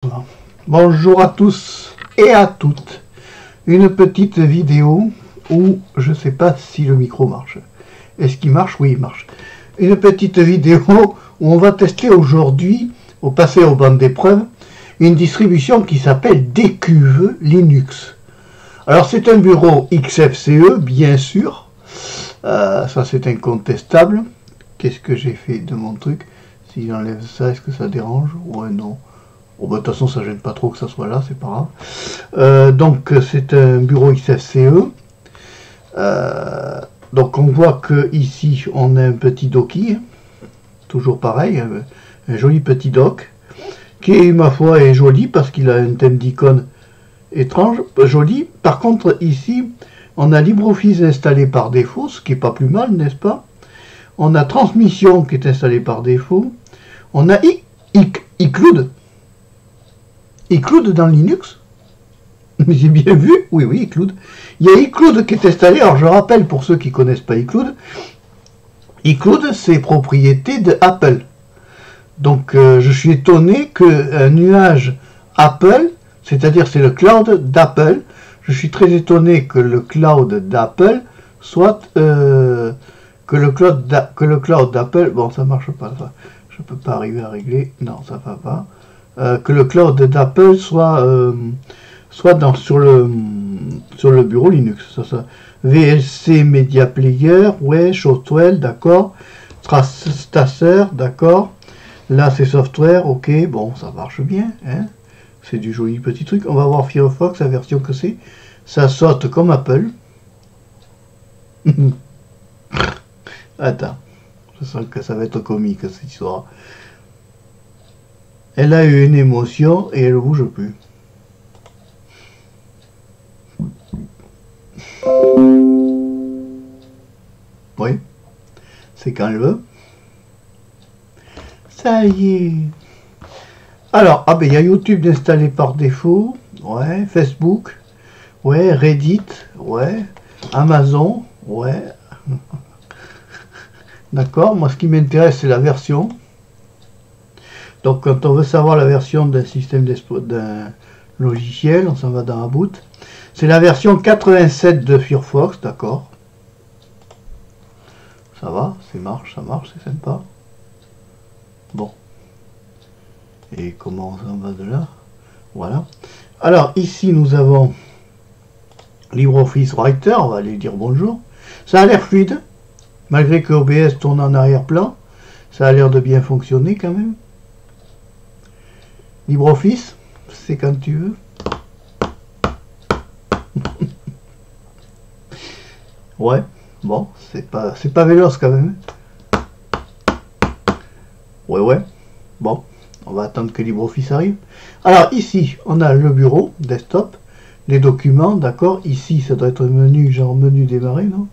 Voilà. Bonjour à tous et à toutes. Une petite vidéo où je ne sais pas si le micro marche. Est-ce qu'il marche? Oui, il marche. Une petite vidéo où on va tester aujourd'hui, au passer aux bandes d'épreuve, une distribution qui s'appelle Decuve Linux. Alors c'est un bureau XFCE, bien sûr. Ça c'est incontestable. Qu'est-ce que j'ai fait de mon truc? Si j'enlève ça, est-ce que ça dérange? Ouais, non. Bon, bah, de toute façon, ça gêne pas trop que ça soit là, c'est pas grave. Donc, c'est un bureau XFCE. Donc, on voit que ici, on a un petit docky. Toujours pareil, un joli petit dock. Qui, ma foi, est joli parce qu'il a un thème d'icône étrange. Joli. Par contre, ici, on a LibreOffice installé par défaut, ce qui est pas plus mal, n'est-ce pas? On a Transmission qui est installé par défaut. On a iCloud. iCloud dans Linux. Mais j'ai bien vu. Oui, oui, iCloud. Il y a iCloud qui est installé. Alors, je rappelle pour ceux qui ne connaissent pas iCloud. iCloud, c'est propriété de Apple. Donc, je suis étonné qu'un nuage Apple, c'est-à-dire c'est le cloud d'Apple, je suis très étonné que le cloud d'Apple soit... que le cloud d'Apple... Bon, ça marche pas. Ça. Je peux pas arriver à régler. Non, ça va pas. Que le cloud d'Apple soit sur le bureau Linux. Ça. VLC Media Player, ouais, Shotwell, d'accord. Strasser, d'accord. Là, c'est software, ok, bon, ça marche bien. Hein, c'est du joli petit truc. On va voir Firefox, la version que c'est. Ça saute comme Apple. Attends, je sens que ça va être comique cette histoire. Elle a eu une émotion et elle ne bouge plus. Oui, c'est quand elle veut. Ça y est. Alors, ah ben il y a YouTube installé par défaut. Ouais, Facebook. Ouais, Reddit. Ouais, Amazon. Ouais. D'accord, moi ce qui m'intéresse c'est la version. Donc quand on veut savoir la version d'un système d'un logiciel, on s'en va dans About. C'est la version 87 de Firefox, d'accord. Ça va, ça marche, c'est sympa. Bon. Et comment on s'en va de là? Voilà. Alors ici nous avons LibreOffice Writer, on va aller dire bonjour. Ça a l'air fluide. Malgré que OBS tourne en arrière-plan, ça a l'air de bien fonctionner quand même. LibreOffice, c'est quand tu veux. Ouais, bon, c'est pas véloce quand même. Ouais, bon, on va attendre que LibreOffice arrive. Alors ici, on a le bureau, desktop, les documents, d'accord. Ici, ça doit être un menu, genre menu démarrer, non?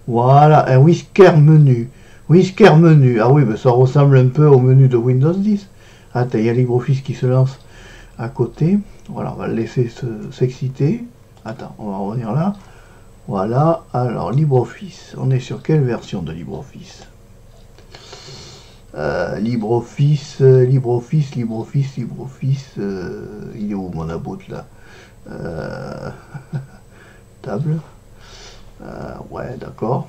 Voilà, un Whisker menu. Whisker menu. Ah oui, mais ça ressemble un peu au menu de Windows 10. Attends, il y a LibreOffice qui se lance à côté. Voilà, on va le laisser s'exciter. Attends, on va revenir là. Voilà, alors LibreOffice. On est sur quelle version de LibreOffice? LibreOffice. Il est où mon about là? Table. Ouais, d'accord.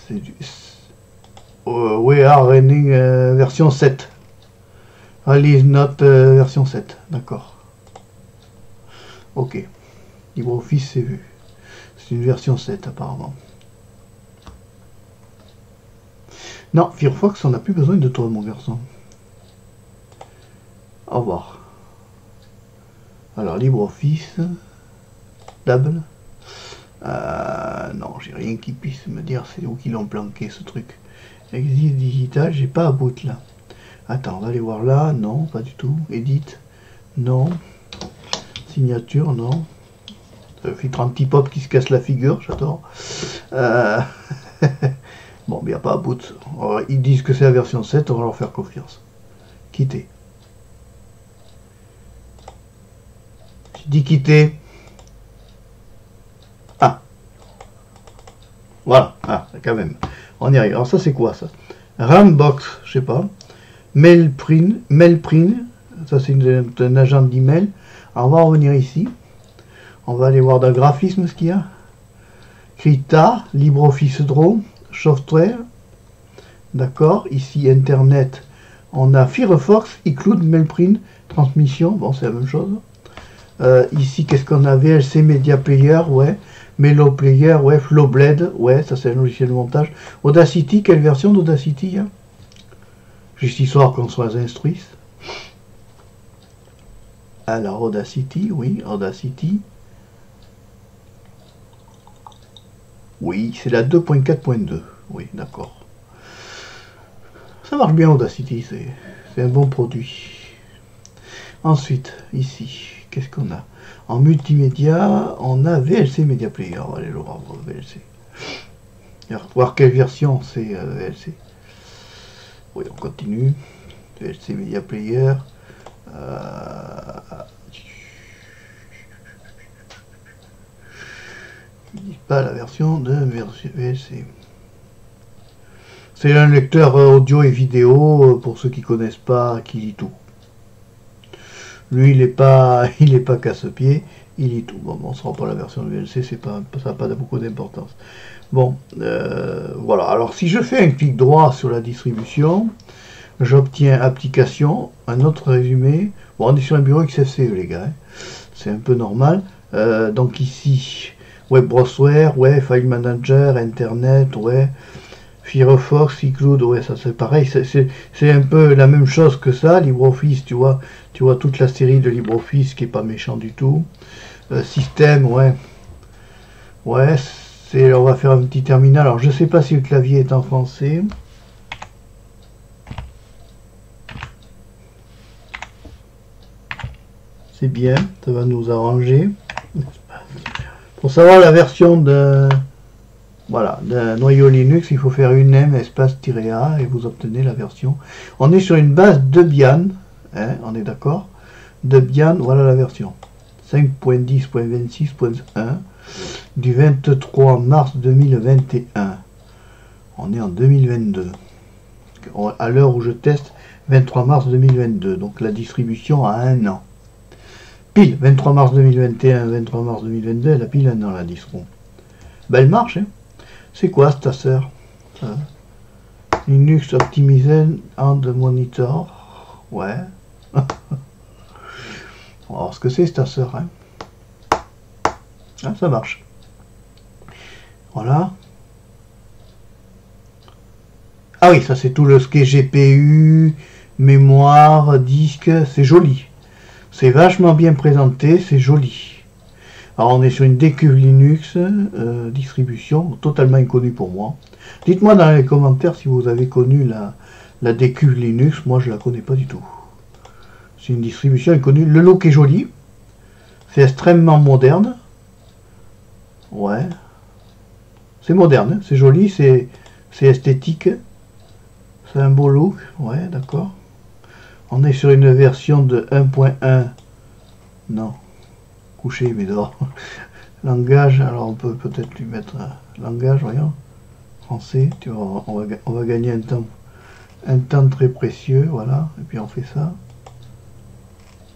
C'est du... we are running version 7. Release note version 7. D'accord. Ok. LibreOffice, c'est vu. C'est une version 7 apparemment. Non, Firefox, on n'a plus besoin de toi, mon garçon. Au revoir. Alors, LibreOffice. Table. Non, j'ai rien qui puisse me dire c'est où qu'ils l'ont planqué ce truc. Exit digital, j'ai pas à bout là. Attends, on va aller voir là. Non, pas du tout. Edit, non. Signature, non. Filtre anti-pop qui se casse la figure, j'adore. Bon, mais il n'y a pas à bout. Ils disent que c'est la version 7, on va leur faire confiance. Quitter. J'ai dit quitter. Ah. Voilà. Ah, quand même. On y arrive. Alors ça, c'est quoi ça? Rambox, je sais pas. Mailprint, ça c'est un agent d'email. Alors on va revenir ici. On va aller voir dans le graphisme ce qu'il y a. Krita, LibreOffice Draw, Software. D'accord, ici Internet. On a Firefox, iCloud, Mailprint, Transmission. Bon, c'est la même chose. Ici, qu'est-ce qu'on a? VLC Media Player, ouais. Melo Player, ouais. Flowblade, ouais, ça c'est un logiciel de montage. Audacity, quelle version d'Audacity hein? Juste histoire qu'on soit instruits. Alors, Audacity, oui, Audacity. Oui, c'est la 2.4.2. Oui, d'accord. Ça marche bien, Audacity, c'est un bon produit. Ensuite, ici, qu'est-ce qu'on a? En multimédia, on a VLC Media Player. On va aller le voir, VLC. Et voir quelle version c'est VLC. Oui, on continue. VLC Media Player. Ils disent pas la version de VLC. C'est un lecteur audio et vidéo, pour ceux qui connaissent pas, qui lit tout. Lui, il est pas casse-pied, il lit tout. Bon, on ne sera pas la version de VLC, ça n'a pas beaucoup d'importance. Bon, voilà. Alors, si je fais un clic droit sur la distribution, j'obtiens application, un autre résumé. Bon, on est sur un bureau XFCE, les gars. Hein. C'est un peu normal. Donc ici, Web Browser, ouais, File Manager, Internet, ouais. Firefox, iCloud, ouais, ça c'est pareil, c'est un peu la même chose que ça. LibreOffice, tu vois toute la série de LibreOffice qui est pas méchant du tout. Système, ouais, ouais, on va faire un petit terminal. Alors je sais pas si le clavier est en français. C'est bien, ça va nous arranger. Pour savoir la version de voilà, d'un noyau Linux, il faut faire une M espace-A et vous obtenez la version. On est sur une base Debian, hein, on est d'accord? Debian, voilà la version. 5.10.26.1 du 23 mars 2021. On est en 2022. À l'heure où je teste, 23 mars 2022. Donc la distribution a un an. Pile, 23 mars 2021, 23 mars 2022, elle a pile un an la distro. Ben, elle marche, hein. C'est quoi Stasser? Linux Optimized and Monitor. Ouais. On va voir ce que c'est Stasser. Hein. Ah, ça marche. Voilà. Ah oui, ça c'est tout ce qui est GPU, mémoire, disque. C'est joli. C'est vachement bien présenté, c'est joli. Alors on est sur une Decuve Linux, distribution totalement inconnue pour moi. Dites-moi dans les commentaires si vous avez connu la Decuve Linux, moi je la connais pas du tout. C'est une distribution inconnue. Le look est joli, c'est extrêmement moderne. Ouais, c'est moderne, hein. C'est joli, c'est esthétique. C'est un beau look, ouais d'accord. On est sur une version de 1.1, non. Couché mais dehors. Langage, alors on peut peut-être lui mettre langage, voyons. Français, tu vois, on va gagner un temps très précieux, voilà. Et puis on fait ça.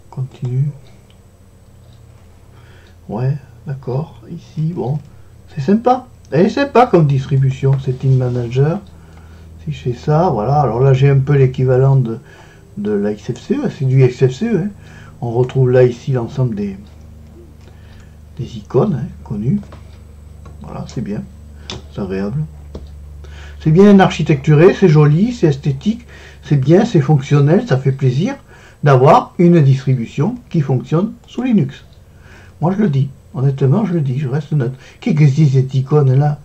Continue. Ouais, d'accord. Ici, bon, c'est sympa. Elle est sympa comme distribution, c'est InManager. Si je fais ça, voilà. Alors là, j'ai un peu l'équivalent de la XFCE, c'est du XFCE. Hein. On retrouve là ici l'ensemble des icônes hein, connues. Voilà, c'est bien, c'est agréable. C'est bien architecturé, c'est joli, c'est esthétique, c'est bien, c'est fonctionnel, ça fait plaisir d'avoir une distribution qui fonctionne sous Linux. Moi je le dis, honnêtement je le dis, je reste neutre. Qu'est-ce que c'est cette icône là?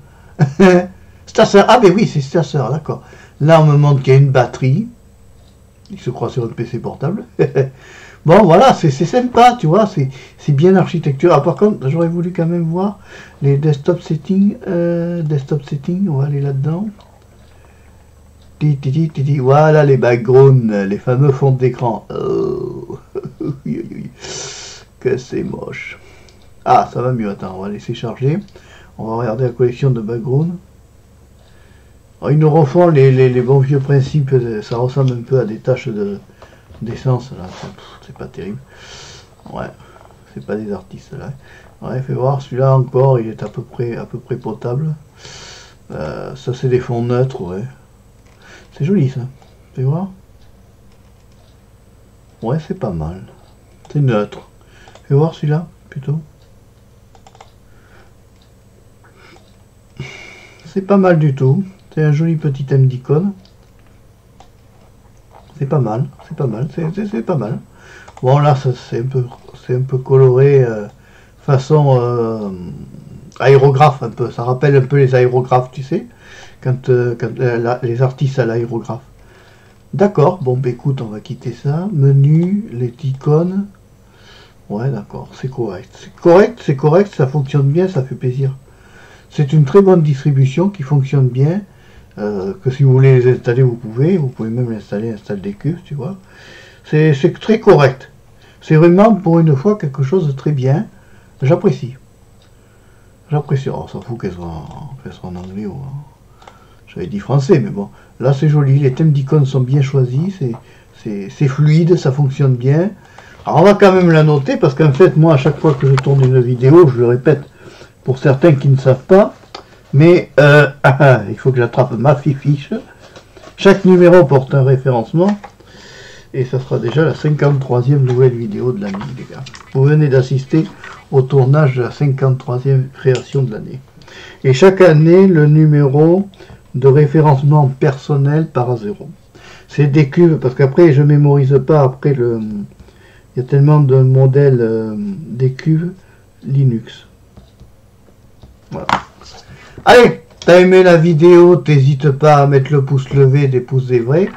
Stasser, ah ben oui c'est Stasser, d'accord. Là on me montre qu'il y a une batterie, il se croit sur un PC portable. Bon, voilà, c'est sympa, tu vois, c'est bien l'architecture. Ah, par contre, j'aurais voulu quand même voir les desktop settings. On va aller là-dedans. Voilà les backgrounds, les fameux fonds d'écran. Oh. Que c'est moche. Ah, ça va mieux, attends, on va laisser charger. On va regarder la collection de backgrounds. Alors, ils nous refont les bons vieux principes, ça ressemble un peu à des taches d'essence, là, c'est pas terrible. Ouais, c'est pas des artistes, là. Ouais, fais voir, celui-là encore, il est à peu près potable. Ça, c'est des fonds neutres, ouais. C'est joli, ça. Fais voir. Ouais, c'est pas mal. C'est neutre. Fais voir celui-là, plutôt. C'est pas mal du tout. C'est un joli petit thème d'icône. C'est pas mal, c'est pas mal, c'est pas mal. Bon là, c'est un peu coloré, façon aérographe un peu. Ça rappelle un peu les aérographes, tu sais, quand les artistes à l'aérographe. D'accord, bon bah écoute, on va quitter ça. Menu, les icônes. Ouais, d'accord, c'est correct. C'est correct, ça fonctionne bien, ça fait plaisir. C'est une très bonne distribution qui fonctionne bien. Que si vous voulez les installer, vous pouvez même l'installer, installer des cubes, tu vois. C'est très correct. C'est vraiment pour une fois quelque chose de très bien. J'apprécie. J'apprécie. Oh, on s'en fout qu'elle soit en anglais ou j'avais dit français, mais bon. Là c'est joli, les thèmes d'icônes sont bien choisis, c'est fluide, ça fonctionne bien. Alors on va quand même la noter parce qu'en fait moi à chaque fois que je tourne une vidéo, je le répète pour certains qui ne savent pas, mais il faut que j'attrape ma fiche. Chaque numéro porte un référencement et ça sera déjà la 53e nouvelle vidéo de l'année, les gars. Vous venez d'assister au tournage de la 53e création de l'année. Et chaque année, le numéro de référencement personnel part à 0. C'est des cubes, parce qu'après, je mémorise pas, après il y a tellement de modèles des cubes Linux. Voilà. Allez, t'as aimé la vidéo, t'hésites pas à mettre le pouce levé, des pouces vrais,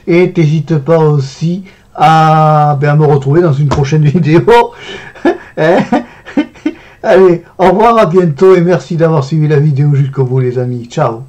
et t'hésites pas aussi à me retrouver dans une prochaine vidéo. Allez, au revoir, à bientôt, et merci d'avoir suivi la vidéo jusqu'au bout les amis. Ciao.